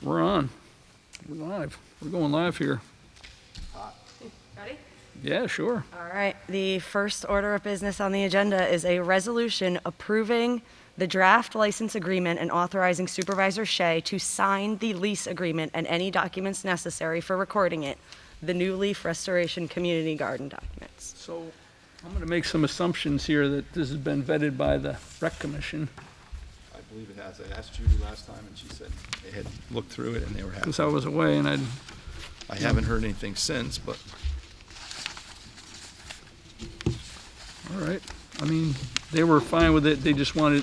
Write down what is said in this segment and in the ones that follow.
We're on. We're live. We're going live here. Ready? Yeah, sure. All right. The first order of business on the agenda is a resolution approving the draft license agreement and authorizing Supervisor Shea to sign the lease agreement and any documents necessary for recording it, the New Leaf Restoration Community Garden documents. So I'm going to make some assumptions here that this has been vetted by the Rec Commission, I believe it has. I asked Judy last time, and she said they had looked through it and they were happy. because I was away and I haven't heard anything since, but all right. I mean, they were fine with it. They just wanted,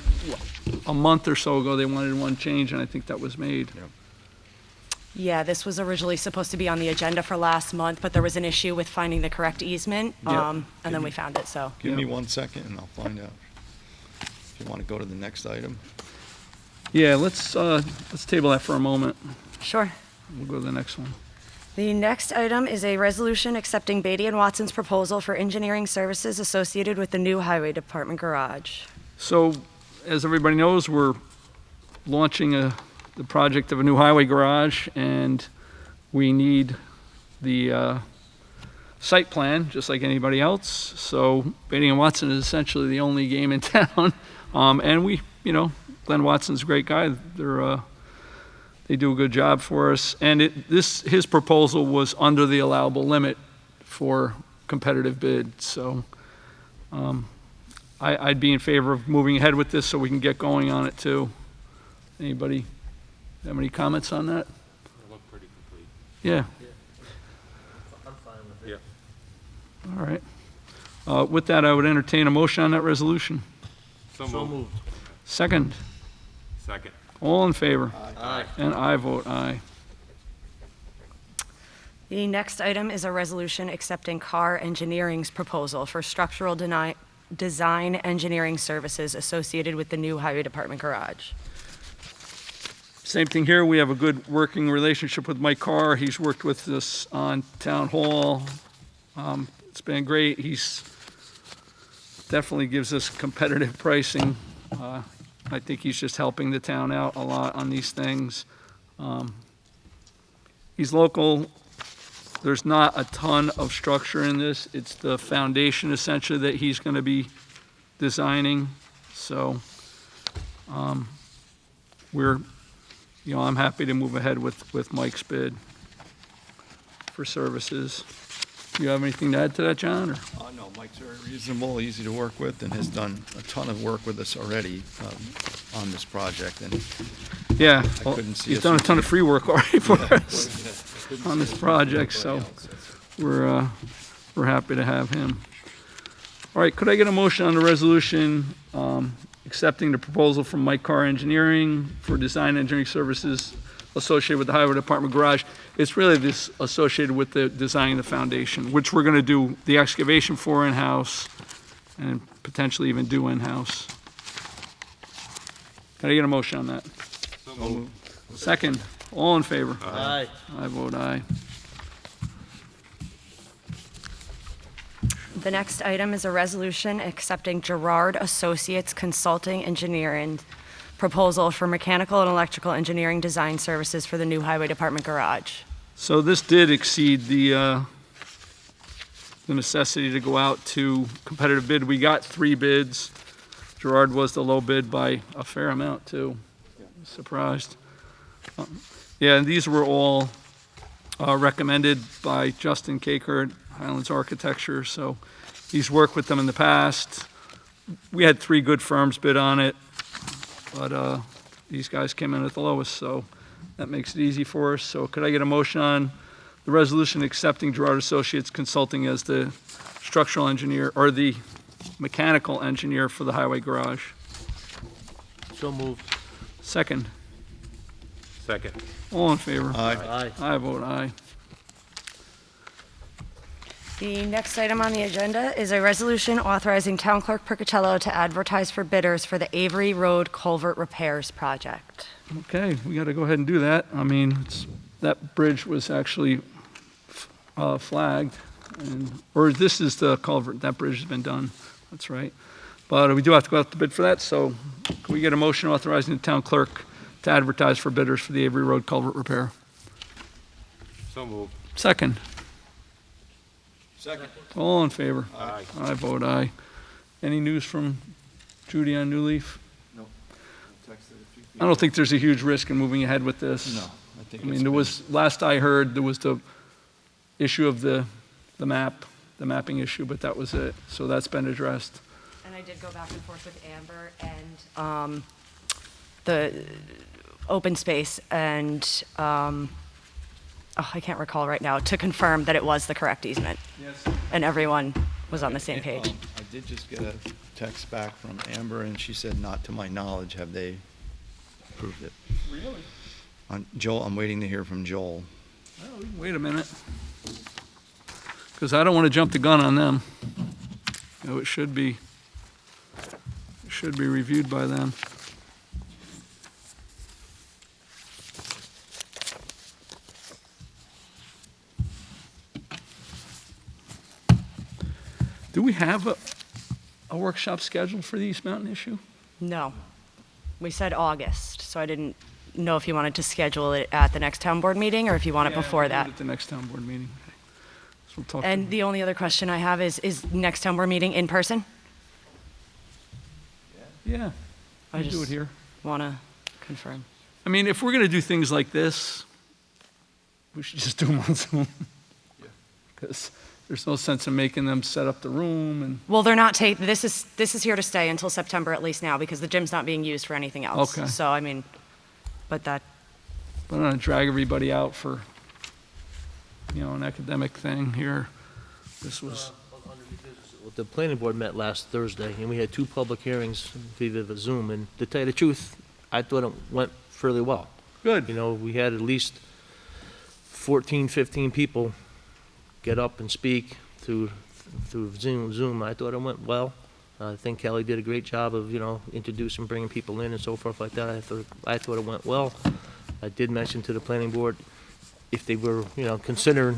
a month or so ago, they wanted one change, and I think that was made. yeah. Yeah, this was originally supposed to be on the agenda for last month, but there was an issue with finding the correct easement, Yep. and then we found it, so. Give me Yeah. 1 second and I'll find out. If you want to go to the next item. Yeah, let's table that for a moment. Sure. We'll go to the next one. The next item is a resolution accepting Beatty and Watson's proposal for engineering services associated with the new Highway Department garage. So, as everybody knows, we're launching the project of a new highway garage, and we need the site plan, just like anybody else. So Beatty and Watson is essentially the only game in town. And we, Glenn Watson's a great guy. They do a good job for us. And his proposal was under the allowable limit for competitive bid. So I'd be in favor of moving ahead with this so we can get going on it too. Anybody have any comments on that? It looked pretty complete. Yeah, I'm fine with it. Yeah. all right. With that, I would entertain a motion on that resolution. So moved. Second, Second. all in favor? Aye. And I vote aye. The next item is a resolution accepting Carr Engineering's proposal for structural design engineering services associated with the new Highway Department garage. Same thing here, we have a good working relationship with Mike Carr. He's worked with us on Town Hall. It's been great. He's definitely gives us competitive pricing. I think he's just helping the town out a lot on these things. He's local. There's not a ton of structure in this. It's the foundation essentially that he's going to be designing. So I'm happy to move ahead with Mike's bid for services. Do you have anything to add to that, John? Or? No, Mike's very reasonable, easy to work with, and has done a ton of work with us already on this project. And Yeah, I couldn't see he's us done a ton of free work already for Yeah, us on this project, so we're happy to have him. All right, could I get a motion on the resolution accepting the proposal from Mike Carr Engineering for design engineering services associated with the Highway Department garage? It's really this associated with the designing the foundation, which we're going to do the excavation for in-house and potentially even do in-house. Can I get a motion on that? So moved. Second, all in favor? Aye. I vote aye. The next item is a resolution accepting Gerard Associates Consulting Engineering proposal for mechanical and electrical engineering design services for the new Highway Department garage. So this did exceed the necessity to go out to competitive bid. We got 3 bids. Gerard was the low bid by a fair amount too. Surprised. Yeah, and these were all recommended by Justin Caker at Highlands Architecture. So he's worked with them in the past. We had 3 good firms bid on it, but these guys came in at the lowest, so that makes it easy for us. So could I get a motion on the resolution accepting Gerard Associates Consulting as the structural engineer or the mechanical engineer for the highway garage? So moved. Second, Second. all in favor? Aye. I vote aye. The next item on the agenda is a resolution authorizing Town Clerk Percocello to advertise for bidders for the Avery Road Culvert Repairs Project. Okay, we got to go ahead and do that. I mean, that bridge was actually flagged, or this is the culvert. That bridge has been done. That's right. But we do have to go out to bid for that, so can we get a motion authorizing the town clerk to advertise for bidders for the Avery Road culvert repair. So moved. Second. Second. All in favor? Aye. I vote aye. Any news from Judy on New Leaf? No. Texted a few I people. don't think there's a huge risk in moving ahead with this. No, I think I mean, it's there been- was, last I heard, there was the issue of the mapping issue, but that was it. So that's been addressed. And I did go back and forth with Amber and the open space and, I can't recall right now, to confirm that it was the correct easement. Yes. And everyone was on the same And, page. I did just get a text back from Amber, and she said, not to my knowledge, have they approved it. Really? On Joel, I'm waiting to hear from Joel. Well, wait a minute. Because I don't want to jump the gun on them. You know, it should be reviewed by them. Do we have a workshop scheduled for the East Mountain issue? No. We said August, so I didn't know if you wanted to schedule it at the next town board meeting or if you want it Yeah, before we'll do that. it At the next town board meeting. Okay. So we'll talk to And the only other question I have is next town board meeting in person? Yeah, I we do it just here. want to confirm. I mean, if we're going to do things like this, we should just do them on Zoom. Because there's no sense in making them set up the room and, Well, they're not this is here to stay until September at least now because the gym's not being used for anything else. Okay. So, I mean, but that, but I'm going to drag everybody out for, an academic thing here. This was, Well, the planning board met last Thursday, and we had 2 public hearings via the Zoom, and to tell you the truth, I thought it went fairly well. good. You know, we had at least 14, 15 people get up and speak through Zoom. I thought it went well. I think Kelly did a great job of, introducing, bringing people in and so forth like that. I thought it went well. I did mention to the planning board, if they were, considering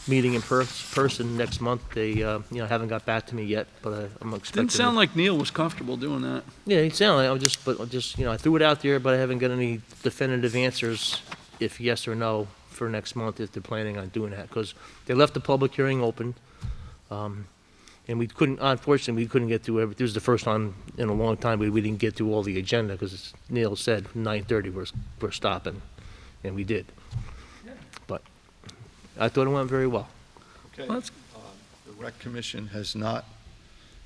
meeting in person next month, they, haven't got back to me yet, but I'm expecting. Didn't sound like Neil was comfortable doing that. Yeah, it sounded like, I threw it out there, but I haven't got any definitive answers if yes or no for next month if they're planning on doing that, because they left the public hearing open. And unfortunately, we couldn't get through this is the first time in a long time we didn't get through all the agenda, because Neil said 9:30 we're stopping, and we did. But I thought it went very well. Okay. Well, that's- The rec commission has not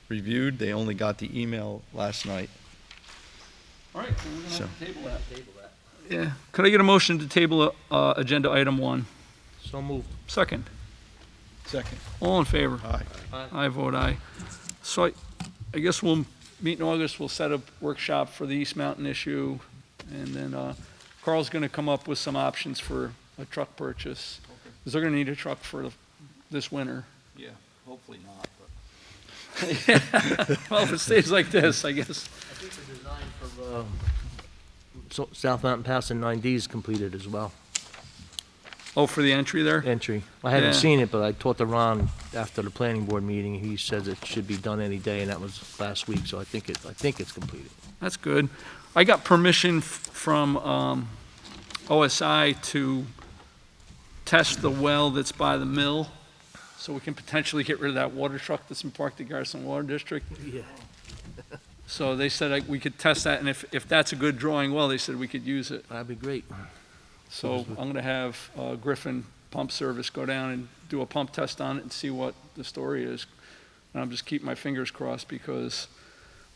reviewed. They only got the email last night. All right, so we're going to So- have to table that. Yeah. Could I get a motion to table agenda item 1? So moved. Second. Second. All in favor? Aye. I vote aye. So I guess we'll meet in August, we'll set a workshop for the East Mountain issue, and then Carl's gonna come up with some options for a truck purchase. Because they're gonna need a truck for this winter. Yeah, hopefully not, but. Well, if it stays like this, I guess. I think the design for South Mountain Pass and 9D is completed as well. Oh, for the entry there? Entry. I haven't Yeah. seen it, but I talked to Ron after the planning board meeting. He says it should be done any day, and that was last week, so I think it's completed. That's good. I got permission from OSI to test the well that's by the mill, so we can potentially get rid of that water truck that's been parked at Garrison Water District. Yeah. So they said we could test that, and if that's a good drawing well, they said we could use it. That'd be great. So I'm gonna have Griffin Pump Service go down and do a pump test on it and see what the story is. And I'm just keeping my fingers crossed because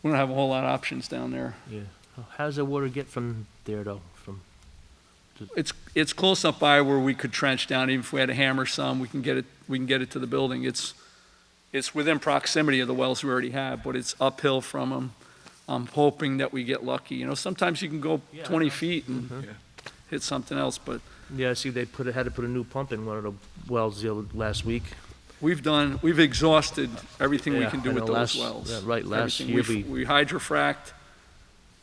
we don't have a whole lot of options down there. Yeah. How does the water get from there, though? It's close enough by where we could trench down, even if we had to hammer some, we can get it to the building. It's within proximity of the wells we already have, but it's uphill from them. I'm hoping that we get lucky. Sometimes you can go 20 feet and Yeah. hit something else, but Yeah, I see they had to put a new pump in one of the wells last week. we've exhausted everything we Yeah, can do I with know, those last- wells. yeah, right, last Everything. year We hydrofracted,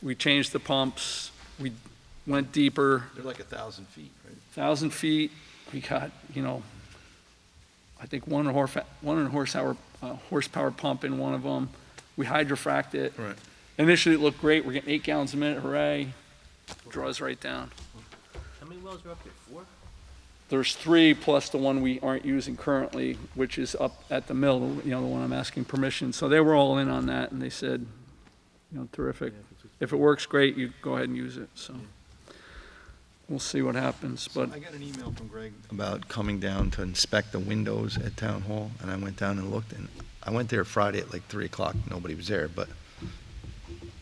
we changed the pumps, we went deeper, They're like 1,000 feet, right? 1,000 feet. We got, I think one horsepower pump in one of them. We hydrofracted it. Right. Initially, it looked great. We're getting 8 gallons a minute, hooray. draws right down. How many wells are up there? 4? There's 3 plus the one we aren't using currently, which is up at the mill, you know, the one I'm asking permission. So they were all in on that, and they said, you know, terrific. If it works, great, you go ahead and use it, so. We'll see what happens, but, I got an email from Greg about coming down to inspect the windows at Town Hall, and I went down and looked, and I went there Friday at like 3 o'clock, nobody was there, but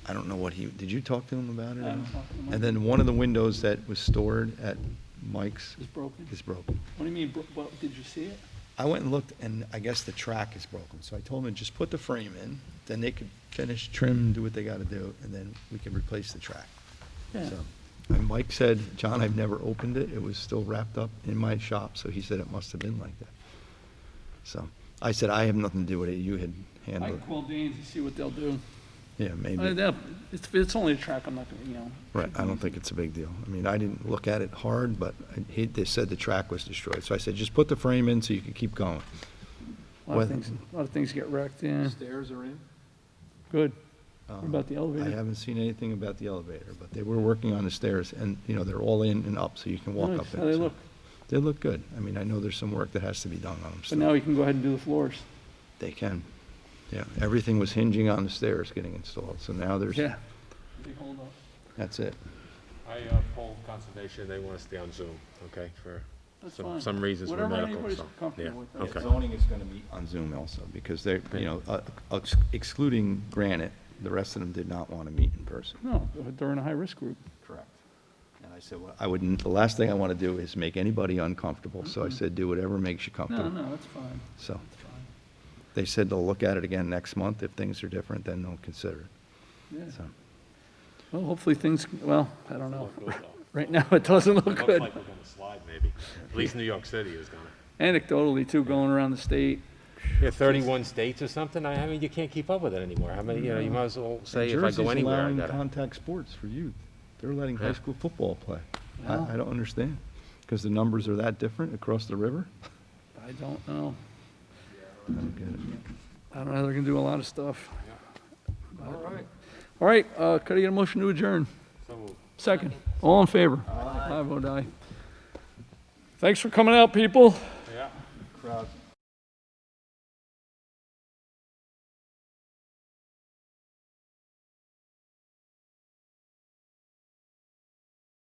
I don't know what did you talk to him about it? or not? And then one of the windows that was stored at Mike's it's broken. is broken. What do you mean, what, did you see it? I went and looked, and I guess the track is broken, so I told them to just put the frame in, then they could finish, trim, do what they gotta do, and then we can replace the track. Yeah. So, and Mike said, John, I've never opened it, it was still wrapped up in my shop, so he said it must have been like that. So, I said, I have nothing to do with it, you had I handled can it. call Danes and see what they'll do. Yeah, maybe. It's only a track, I'm not gonna, you know. Right, I don't think it's a big deal. I mean, I didn't look at it hard, but they said the track was destroyed. So I said, just put the frame in so you can keep going. A lot of things get wrecked, yeah. Stairs are in? Good. What about the I elevator? haven't seen anything about the elevator, but they were working on the stairs, and, you know, they're all in and up, so you can walk Nice. up it. How they So look? They look good. I mean, I know there's some work that has to be done on them But still. now you can go ahead and do the floors. They can. Yeah, everything was hinging on the stairs getting installed, so now there's, Yeah. Big hold up. that's it. I polled conservation, they want to stay on Zoom, okay, for That's fine. some reasons for Whatever medical, anybody's so, comfortable yeah, with, that's okay. Zoning is gonna meet on Zoom also, because they're, you know, excluding Granite, the rest of them did not want to meet in person. No, they're in a high-risk group. Correct. And I said, well, the last thing I want to do is make anybody uncomfortable, so I said, do whatever makes you No, comfortable. no, that's fine. So, That's fine. they said they'll look at it again next month. If things are different, then they'll consider it. Yeah. So, Well, hopefully things, well, I don't know. Look good, though. Right now, it doesn't look Looks good. like we're going to slide, maybe. At least New York City is going to. Anecdotally, too, going around the state. Yeah, 31 states or something, I mean, you can't keep up with it anymore. How many, you know, you might as well say if I go anywhere, I allowing gotta. contact sports for youth. They're letting high Yeah. school football play. Wow. I don't understand, because the numbers are that different across the river. I don't know. I don't get it. I don't know, they're gonna do a lot of stuff. All right, could I get a motion to adjourn? So moved. Second. All in favor? Aye. I vote aye. Thanks for coming out, people.